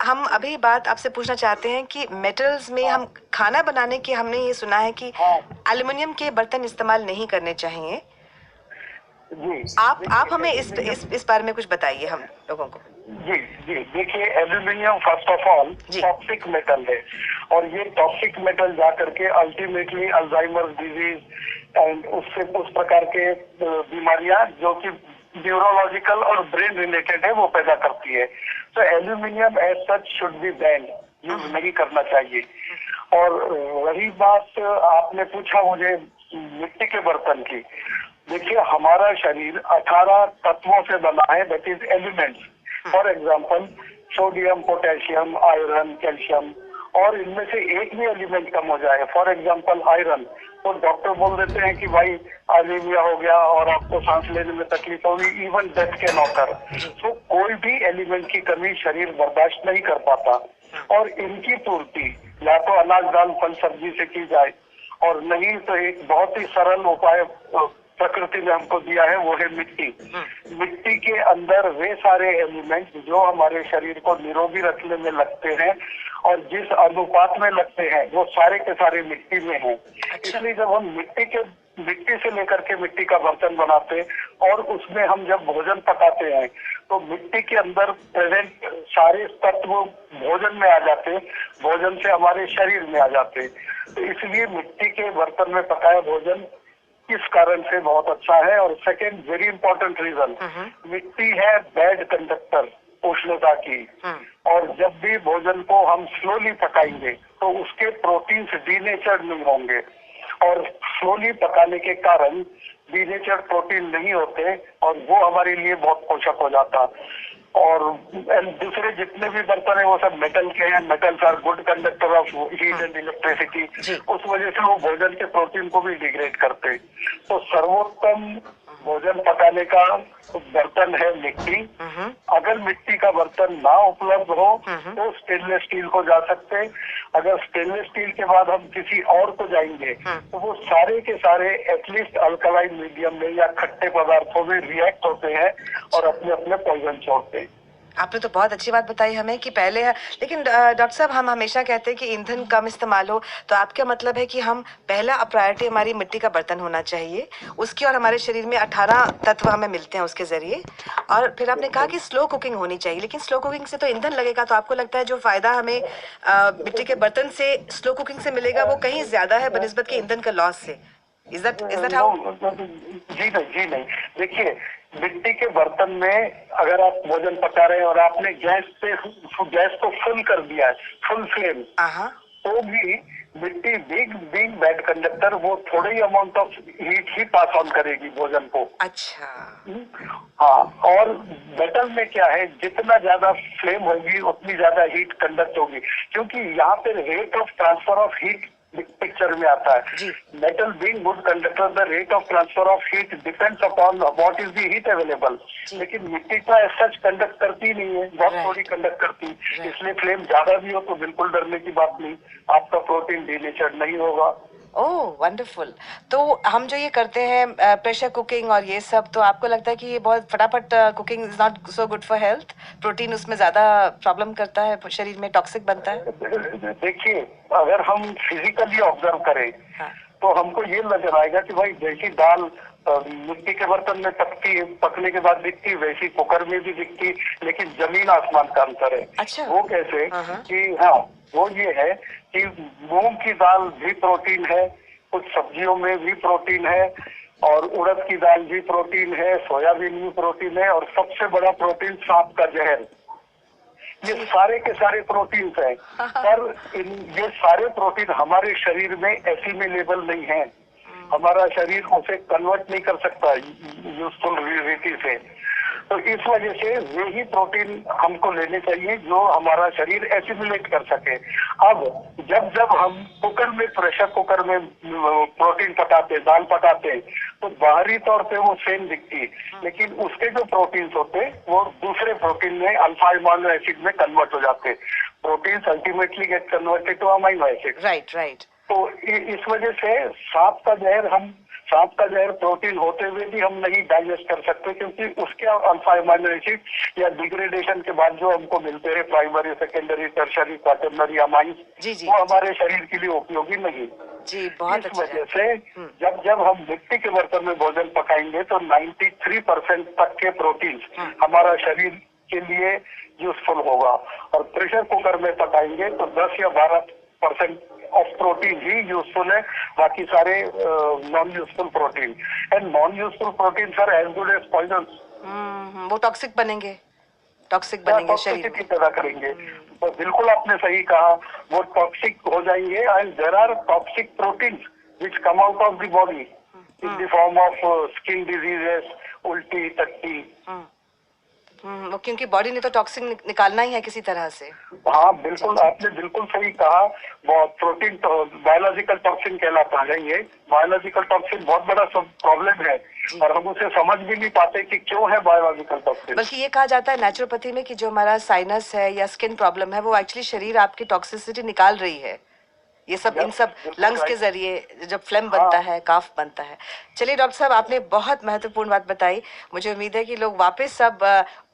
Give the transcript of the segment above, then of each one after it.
हम अभी बात आपसे पूछना चाहते हैं कि मेटल्स में हम खाना बनाने के हमने ये सुना है कि हाँ एल्युमिनियम के बर्तन इस्तेमाल नहीं करने चाहिए। जी। आप देखिए हमें एल्यूमिनियम, इस बारे में कुछ बताइए हम लोगों को। जी जी, देखिए एल्यूमिनियम फर्स्ट ऑफ ऑल जी। टॉक्सिक मेटल है, और ये टॉक्सिक मेटल जा करके अल्टीमेटली अल्जाइमर डिजीज एंड उससे उस प्रकार के बीमारियां जो कि न्यूरोलॉजिकल और ब्रेन रिलेटेड है वो पैदा करती है। तो aluminium as such should be banned, use नहीं करना चाहिए। और वही बात आपने पूछा मुझे मिट्टी के बर्तन की। देखिए हमारा शरीर 18 तत्वों से बना है, that is elements. For example sodium, potassium, iron, calcium, और इनमें से एक भी एलिमेंट कम हो जाए, फॉर एग्जाम्पल आयरन, तो डॉक्टर बोल देते हैं कि भाई एनीमिया हो गया और आपको सांस लेने में तकलीफ होगी, इवन डेथ कैन ऑकर। तो कोई भी एलिमेंट की कमी शरीर बर्दाश्त नहीं कर पाता, और इनकी पूर्ति या तो अनाज, दाल, फल, सब्जी से की जाए, और नहीं तो एक बहुत ही सरल उपाय प्रकृति ने हमको दिया है, वो है मिट्टी। मिट्टी के अंदर वे सारे एलिमेंट जो हमारे शरीर को निरोगी रखने में लगते हैं और जिस अनुपात में लगते हैं वो सारे के सारे मिट्टी में हैं। इसलिए जब हम मिट्टी से लेकर के मिट्टी का बर्तन बनाते और उसमें हम जब भोजन पकाते हैं तो मिट्टी के अंदर प्रेजेंट सारे तत्व भोजन में आ जाते, भोजन से हमारे शरीर में आ जाते। तो इसलिए मिट्टी के बर्तन में पकाया भोजन इस कारण से बहुत अच्छा है। और सेकेंड वेरी इंपॉर्टेंट रीजन, मिट्टी है बैड कंडक्टर उष्णता की, और जब भी भोजन को हम स्लोली पकाएंगे तो उसके प्रोटीन्स डीनेचर्ड नहीं होंगे, और स्लोली पकाने के कारण डीनेचर्ड प्रोटीन नहीं होते और वो हमारे लिए बहुत पोषक हो जाता। और दूसरे जितने भी बर्तन है वो सब मेटल के हैं, metals are good conductor of heat and electricity, उस वजह से वो भोजन के प्रोटीन को भी डिग्रेड करते। तो सर्वोत्तम भोजन पकाने का बर्तन है मिट्टी। अगर मिट्टी का बर्तन ना उपलब्ध हो तो स्टेनलेस स्टील को जा सकते। अगर स्टेनलेस स्टील के बाद हम किसी और को जाएंगे तो वो सारे के सारे एटलीस्ट अल्कलाइन मीडियम में या खट्टे पदार्थों में रिएक्ट होते हैं और अपने अपने पॉइजन छोड़ते हैं। आपने तो बहुत अच्छी बात बताई हमें कि पहले है, लेकिन डॉक्टर साहब हम हमेशा कहते हैं कि ईंधन कम इस्तेमाल हो, तो आपका मतलब है कि हम पहला प्रायोरिटी हमारी मिट्टी का बर्तन होना चाहिए उसकी, और हमारे शरीर में 18 तत्व हमें मिलते हैं उसके जरिए। और फिर आपने कहा कि स्लो कुकिंग होनी चाहिए, लेकिन स्लो कुकिंग से तो ईंधन लगेगा, तो आपको लगता है जो फायदा हमें मिट्टी के बर्तन से स्लो कुकिंग से मिलेगा वो कहीं ज्यादा है बनिस्बत के ईंधन का लॉस से? Is that how? जी नहीं, देखिए मिट्टी के बर्तन में अगर आप भोजन पका रहे हैं और आपने गैस को फुल कर दिया है, फुल फ्लेम, तो भी मिट्टी बीइंग बैड कंडक्टर वो थोड़े ही अमाउंट ऑफ हीट ही पास ऑन करेगी भोजन को। अच्छा। हाँ, और मेटल में क्या है, जितना ज्यादा फ्लेम होगी उतनी ज्यादा हीट कंडक्ट होगी, क्योंकि यहाँ पे rate of transfer of heat picture में आता है। Metal being good conductor, the rate of transfer of heat depends upon what is the heat available. लेकिन मिट्टी का सच कंडक्ट करती नहीं है, बहुत थोड़ी कंडक्ट करती, इसलिए फ्लेम ज्यादा भी हो तो बिल्कुल डरने की बात नहीं, आपका प्रोटीन डीनेचर्ड नहीं होगा। ओह वंडरफुल। तो हम जो ये करते हैं प्रेशर कुकिंग और ये सब, तो आपको लगता है कि ये बहुत फटाफट cooking is not so good for health? Protein उसमें ज्यादा प्रॉब्लम करता है, शरीर में टॉक्सिक बनता है? देखिए अगर हम फिजिकली ऑब्जर्व करें तो हमको ये नजर आएगा कि भाई जैसी दाल मिट्टी के बर्तन में पकती है, पकने के बाद दिखती, वैसी कुकर में भी दिखती, लेकिन जमीन आसमान का अंतर है। अच्छा। वो कैसे कि हाँ, वो ये है कि मूंग की दाल भी प्रोटीन है, कुछ सब्जियों में भी प्रोटीन है, और उड़द की दाल भी प्रोटीन है, सोयाबीन भी प्रोटीन है, और सबसे बड़ा प्रोटीन सांप का जहर। ये सारे के सारे प्रोटीन हैं, पर ये सारे प्रोटीन हमारे शरीर में एसिमिलेबल नहीं है, हमारा शरीर उसे कन्वर्ट नहीं कर सकता यूजफुल रीति से। तो इस वजह से वे ही प्रोटीन हमको लेने चाहिए जो हमारा शरीर एसिमिलेट कर सके। अब जब हम कुकर में, प्रेशर कुकर में प्रोटीन पकाते, दाल पकाते, तो बाहरी तौर पे वो सेम दिखती, लेकिन उसके जो प्रोटीन्स होते वो दूसरे प्रोटीन में अल्फा अमाइनो एसिड में कन्वर्ट हो जाते। Proteins ultimately get converted two amino acid. Right. तो इस वजह से सांप का जहर हम सांप का जहर प्रोटीन होते हुए भी हम नहीं डाइजेस्ट कर सकते, क्योंकि उसके अल्फा अमीनो एसिड या डिग्रेडेशन के बाद जो हमको मिलते हैं primary, secondary, tertiary, quaternary amines, जी वो हमारे शरीर के लिए उपयोगी नहीं। जी, बहुत इस अच्छी वजह बात। से जब हम मिट्टी के बर्तन में भोजन पकाएंगे तो 93% तक के प्रोटीन हमारा शरीर के लिए यूजफुल होगा, और प्रेशर कुकर में पकाएंगे तो 10 या 12% ऑफ प्रोटीन ही यूजफुल है, बाकी सारे non useful protein. And non useful protein sir as good as poison. वो टॉक्सिक बनेंगे शरीर टॉक्सिसिटी में। पैदा करेंगे। तो बिल्कुल आपने सही कहा, वो टॉक्सिक हो जाएंगे। And there are toxic proteins which come out of the body in the form of skin diseases, उल्टी, टट्टी। वो क्योंकि बॉडी ने तो टॉक्सिन निकालना ही है किसी तरह से। हाँ बिल्कुल, आपने बिल्कुल सही कहा। प्रोटीन बायोलॉजिकल टॉक्सिन कहलाता है। ये बायोलॉजिकल टॉक्सिन बहुत बड़ा प्रॉब्लम है, और हम उसे समझ भी नहीं पाते कि क्यों है बायोलॉजिकल टॉक्सिन। बल्कि ये कहा जाता है नेचुरोपैथी में कि जो हमारा साइनस है या स्किन प्रॉब्लम है, वो एक्चुअली शरीर आपकी टॉक्सिसिटी निकाल रही है। ये सब इन सब लंग्स के जरिए जब फ्लेम बनता है, काफ बनता है। चलिए डॉक्टर साहब, आपने बहुत महत्वपूर्ण बात बताई। मुझे उम्मीद है कि लोग वापस सब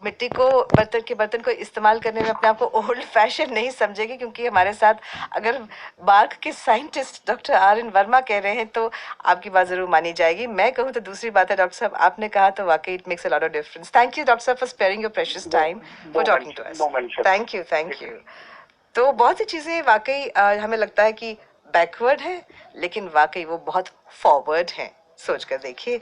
मिट्टी को बर्तन को इस्तेमाल करने में अपने आप को ओल्ड फैशन नहीं समझेंगे, क्योंकि हमारे साथ अगर बार्क के साइंटिस्ट डॉक्टर RN वर्मा कह रहे हैं तो आपकी बात जरूर मानी जाएगी। मैं कहूँ तो दूसरी बात है। डॉक्टर साहब, आपने कहा तो वाकई it makes a lot of difference. Thank you doctor साहब for sparing your precious time for talking to us. Thank you. तो बहुत सी चीजें वाकई हमें लगता है कि बैकवर्ड है, लेकिन वाकई वो बहुत फॉरवर्ड है। सोच कर देखिए।